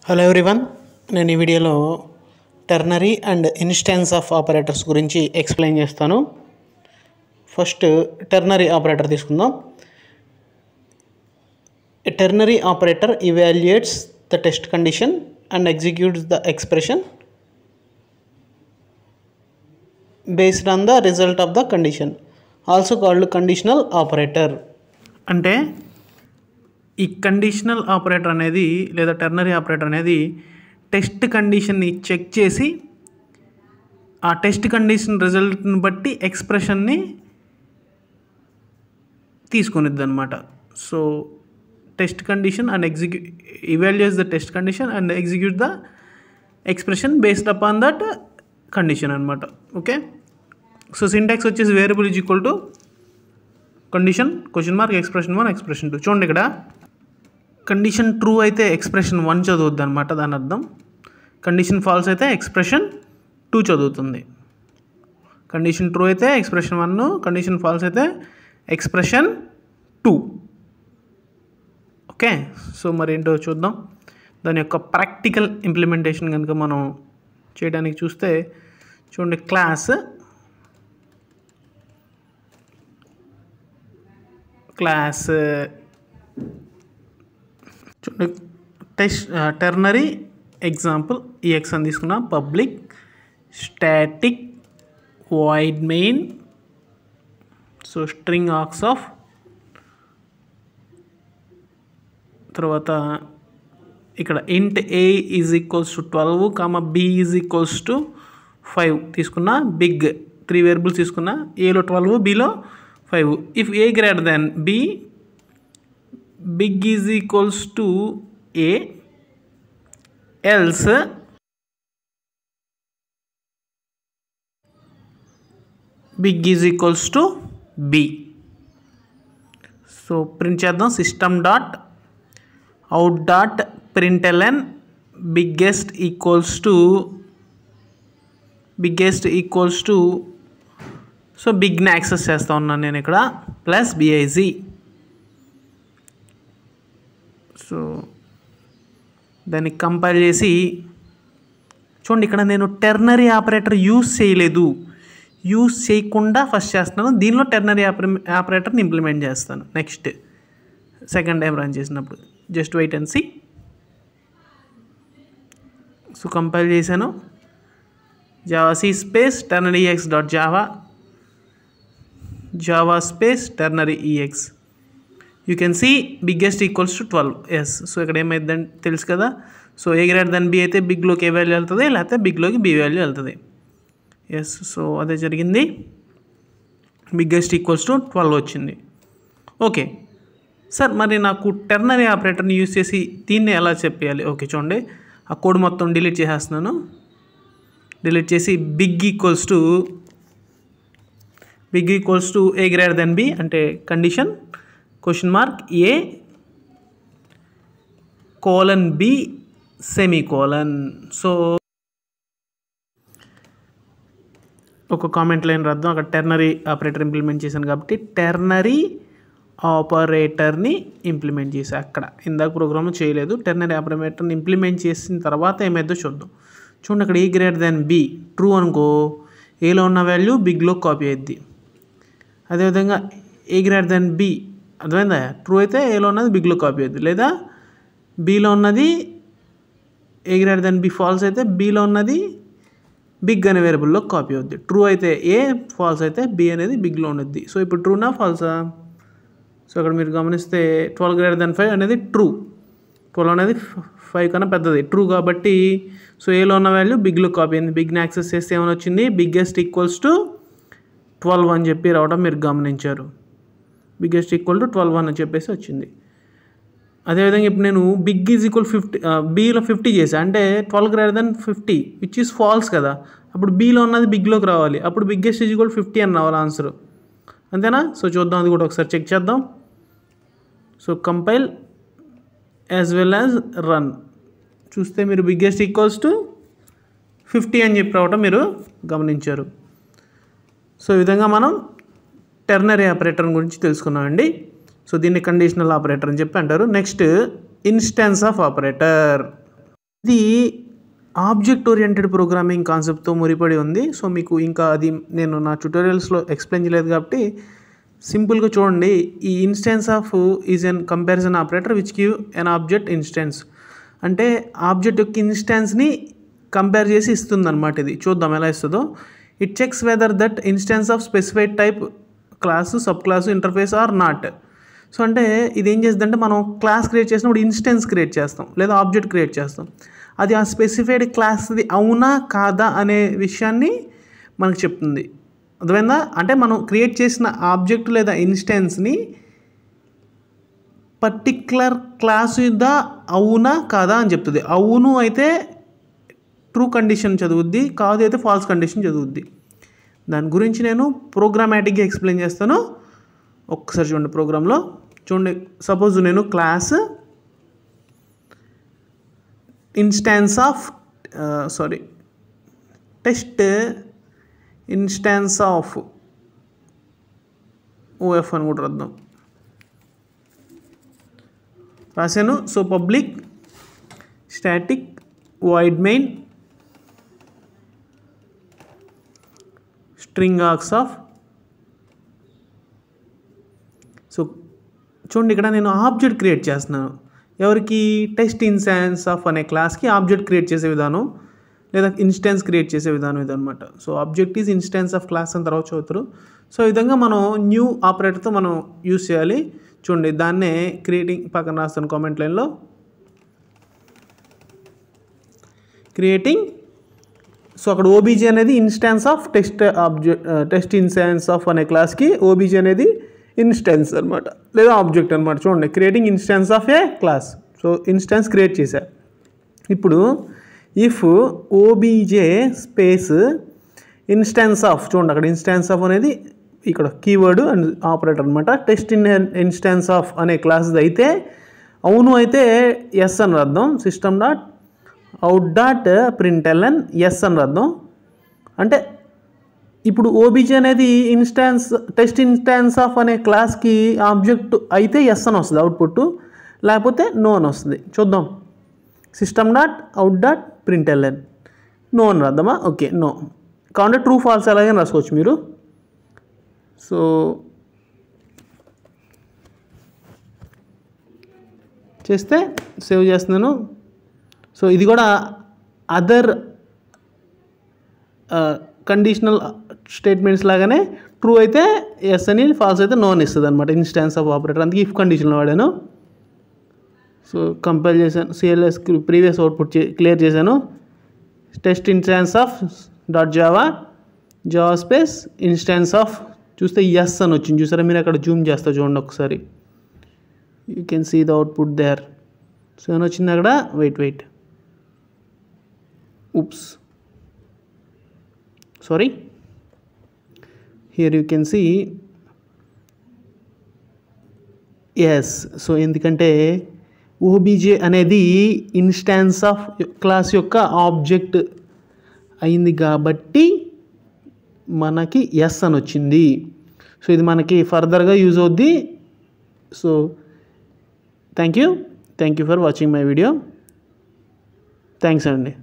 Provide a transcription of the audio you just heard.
Hello everyone, నేను ఈ వీడియోలో ternary and instance of operators గురించి ఎక్స్ప్లెయిన్ చేస్తాను. ఫస్ట్ టెర్నరీ ఆపరేటర్ తీసుకుందాం. A ternary operator evaluates the test condition and executes the expression based on the result of the condition, also called conditional operator. అంటే ఈ conditional operator అనేది లేదా ternary operator అనేది test కండిషన్ని check చేసి ఆ test condition రిజల్ట్ని బట్టి ఎక్స్ప్రెషన్ని తీసుకునిద్ది అనమాట. So test condition and evaluates the test condition and execute the expression based upon that condition అనమాట. ఓకే, సో సింటాక్స్ వచ్చేసి variable is equal to condition question mark expression 1 expression 2. చూడండి, ఇక్కడ condition true అయితే expression 1 చదువుద్ది అనమాట. దాని అర్థం condition false అయితే expression 2 చదువుతుంది. కండిషన్ ట్రూ అయితే ఎక్స్ప్రెషన్ 1, కండిషన్ ఫాల్స్ అయితే ఎక్స్ప్రెషన్ 2. ఓకే, సో మరి ఏంటో చూద్దాం. దాని యొక్క ప్రాక్టికల్ ఇంప్లిమెంటేషన్ కనుక మనం చేయడానికి చూస్తే చూడండి, క్లాస్ చూడండి టెర్నరీ ఎగ్జాంపుల్ ఈఎక్స్ అని తీసుకున్నా. Public static void main, so string args of, తర్వాత ఇక్కడ int a is equals to 12 comma b is equals to 5 తీసుకున్నా. బిగ్ 3 వేరియబుల్స్ తీసుకున్నా. ఏలో 12, బిలో 5. If a greater than b, big is equals to a, else big is equals to b. So print చేద్దాం. System dot out dot println biggest equals to so బిగ్ని access చేస్తూ ఉన్నాను నేను ఇక్కడ, ప్లస్ బిఐజీ. సో దాన్ని కంపైల్ చేసి చూడండి, ఇక్కడ నేను టెర్నరీ ఆపరేటర్ యూజ్ చేయకుండా ఫస్ట్ చేస్తున్నాను. దీనిలో టెర్నరీ ఆపరేటర్ని ఇంప్లిమెంట్ చేస్తాను నెక్స్ట్ సెకండ్ టైం రన్ చేసినప్పుడు. Just wait and see. So compile చేశాను. Java C space ternary EX dot Java space ternary EX. You can see biggest equals to 12. Yes, so ఇక్కడ ఏమైందని తెలుసు కదా. So a greater then b అయితే బిగ్లోకి a value వెళ్తుంది, లేకపోతే బిగ్లోకి బి వాల్యూ వెళ్తుంది. ఎస్, సో అదే జరిగింది. బిగ్గెస్ట్ ఈక్వల్స్ టు 12 వచ్చింది. ఓకే సార్, మరి నాకు టెర్నరీ ఆపరేటర్ని యూజ్ చేసి దీన్ని ఎలా చెప్పేయాలి? ఓకే చూడండి, ఆ కోడ్ మొత్తం డిలీట్ చేసేస్తున్నాను. డిలీట్ చేసి big equals to A greater then B అంటే condition question mark A colon B semicolon. So ఒక కామెంట్ లైన్ రాద్దాం. అక్కడ టెర్నరీ ఆపరేటర్ ఇంప్లిమెంట్ చేశాను కాబట్టి టెర్నరీ ఆపరేటర్ని ఇంప్లిమెంట్ చేసి అక్కడ ఇందాక ప్రోగ్రామ్ చేయలేదు. టెర్నరీ ఆపరేటర్ని ఇంప్లిమెంట్ చేసిన తర్వాత ఏమైందో చూద్దాం. చూడండి, అక్కడ ఏ గ్రేటర్ దాన్ బి ట్రూ అనుకో, ఏలో ఉన్న వాల్యూ బిగ్లో కాపీ అయ్యిద్ది. అదేవిధంగా ఏ గ్రేటర్ దాన్ బి, అర్థమైందా? ట్రూ అయితే ఏలో ఉన్నది బిగ్లో కాపీ అయ్యిద్ది, లేదా బిలో ఉన్నది ఏ గ్రేటర్ దాన్ బి ఫాల్స్ అయితే బిలో ఉన్నది బిగ్ అనే వేరియబుల్లో కాపీ అవుద్ది. ట్రూ అయితే ఏ, ఫాల్స్ అయితే బి అనేది బిగ్లో ఉన్నది. సో ఇప్పుడు ట్రూనా ఫాల్సా? సో అక్కడ మీరు గమనిస్తే 12 గ్రేటర్ దాన్ 5 అనేది ట్రూ. 12 అనేది 5 కన్నా పెద్దది, ట్రూ కాబట్టి సో ఏలో ఉన్న వాల్యూ బిగ్లో కాపీ అయింది. బిగ్ని యాక్సెస్ చేస్తే ఏమైనా వచ్చింది, బిగ్గెస్ట్ ఈక్వల్స్ టు 12 అని చెప్పి రావడం మీరు గమనించారు. బిగ్గెస్ట్ ఈక్వల్ టు 12 అని చెప్పేసి వచ్చింది. అదేవిధంగా ఇప్పుడు నేను బిగ్ ఈజ్ ఈక్వల్ 50, బీలో 50 చేసా అంటే 12 greater than 50 which is false కదా. అప్పుడు బీలో ఉన్నది బిగ్లోకి రావాలి, అప్పుడు బిగ్గెస్ట్ ఈజ్ ఈక్వల్ 50 అని రావాలి ఆన్సర్. అంతేనా? సో చూద్దాం, అది కూడా ఒకసారి చెక్ చేద్దాం. So compile as well as run చూస్తే మీరు బిగ్గెస్ట్ ఈక్వల్స్ టు 50 అని చెప్పి రావటం మీరు గమనించారు. సో ఈ విధంగా మనం టెర్నరీ ఆపరేటర్ గురించి తెలుసుకున్నామండి. సో దీన్ని కండిషనల్ ఆపరేటర్ అని చెప్పి అంటారు. Next instance of operator. ఇది ఆబ్జెక్ట్ ఓరియంటెడ్ ప్రోగ్రామింగ్ కాన్సెప్ట్తో ముడిపడి ఉంది. సో మీకు ఇంకా అది నేను నా ట్యుటోరియల్స్లో ఎక్స్ప్లెయిన్ చేయలేదు కాబట్టి సింపుల్గా చూడండి. ఈ instance of is an comparison operator which give an object instance. అంటే ఆబ్జెక్ట్ యొక్క ఇన్స్టెన్స్ని కంపేర్ చేసి ఇస్తుంది అనమాట. ఇది చూద్దాం ఎలా ఇస్తుందో. It checks whether that instance of specified type class, sub class, interface or not. So అంటే ఇది ఏం చేస్తుందంటే మనం క్లాస్ క్రియేట్ చేసినప్పుడు ఇన్స్టెన్స్ క్రియేట్ చేస్తాం లేదా ఆబ్జెక్ట్ క్రియేట్ చేస్తాం. అది ఆ స్పెసిఫైడ్ క్లాస్ది అవునా కాదా అనే విషయాన్ని మనకు చెప్తుంది. అర్థమైందా? అంటే మనం క్రియేట్ చేసిన ఆబ్జెక్ట్ లేదా ఇన్స్టెన్స్ని పర్టిక్యులర్ క్లాస్ ద అవునా కాదా అని చెప్తుంది. అవును అయితే ట్రూ కండిషన్ చదువుద్ది, కాదు అయితే ఫాల్స్ కండిషన్ చదువుద్ది. దాని గురించి నేను ప్రోగ్రామాటిక్గా ఎక్స్ప్లెయిన్ చేస్తాను. ఒక్కసారి చూడండి. ప్రోగ్రాంలో చూడండి. సపోజ్ నేను class instance of test instance of OF అని కూడా రాద్దాం. రాశాను. So public static void main string args of. So చూడండి, ఇక్కడ నేను ఆబ్జెక్ట్ క్రియేట్ చేస్తున్నాను. ఎవరికి? టెస్ట్ ఇన్స్టాన్స్ ఆఫ్ అనే క్లాస్కి ఆబ్జెక్ట్ క్రియేట్ చేసే విధానం లేదా ఇన్స్టెన్స్ క్రియేట్ చేసే విధానం ఇదనమాట. So object is instance of class అని తర్వాత చదువుతారు. సో ఈ విధంగా మనం న్యూ ఆపరేటర్తో మనం యూజ్ చేయాలి. చూడండి, దాన్నే క్రియేటింగ్ పక్కన రాస్తాను కామెంట్ లైన్లో. క్రియేటింగ్. సో అక్కడ ఓబీజీ అనేది instance of test instance of అనే క్లాస్కి ఓబీజీ అనేది ఇన్స్టెన్స్ అనమాట లేదా ఆబ్జెక్ట్ అనమాట. చూడండి, creating instance of a class. So instance create చేశా. ఇప్పుడు if OBJ space instance of, చూడండి అక్కడ ఇన్స్టెన్స్ ఆఫ్ అనేది ఇక్కడ కీవర్డ్ అండ్ ఆపరేటర్ అనమాట. టెస్ట్ ఇన్స్టెన్స్ ఆఫ్ అనే క్లాస్ది అయితే అవును అయితే ఎస్ అని రాద్దాం. System dot out dot println yes అని రాద్దాం. అంటే ఇప్పుడు ఓబీజీ అనేది టెస్ట్ ఇన్స్టాన్స్ ఆఫ్ అనే క్లాస్కి ఆబ్జెక్ట్ అయితే ఎస్ అని వస్తుంది అవుట్పుట్, లేకపోతే నో అని వస్తుంది. చూద్దాం. System dot out dot println no అని రాద్దామా? Okay, no. కావుంటే ట్రూ ఫాల్స్ అలాగే రాసుకోవచ్చు మీరు. సో చేస్తే సేవ్ చేస్తున్నాను. సో ఇది కూడా అదర్ కండిషనల్ స్టేట్మెంట్స్ లాగానే ట్రూ అయితే ఎస్ అని, ఫాల్స్ అయితే నో అని ఇస్తుంది అనమాట ఇన్స్టాన్స్ ఆఫ్ ఆపరేటర్. అందుకే ఇఫ్ కండిషన్లో వాడాను. సో కంపైల్ చేశాను. సిఎల్ఎస్ ప్రీవియస్ అవుట్పుట్ క్లియర్ చేశాను. Test instance of dot Java space instance of చూస్తే ఎస్ అని వచ్చింది. చూసారా మీరు? అక్కడ జూమ్ చేస్తా చూడండి ఒకసారి. You can see the output there. So ఏమైనా వచ్చింది అక్కడ? Wait oops, sorry, here you can see yes. So ఎందుకంటే ఓబీజే అనేది ఇన్స్టాన్స్ ఆఫ్ క్లాస్ యొక్క ఆబ్జెక్ట్ అయింది కాబట్టి మనకి ఎస్ అని వచ్చింది. సో ఇది మనకి ఫర్దర్గా యూజ్ అవుద్ది. So thank you for watching my video. Thanks అండి.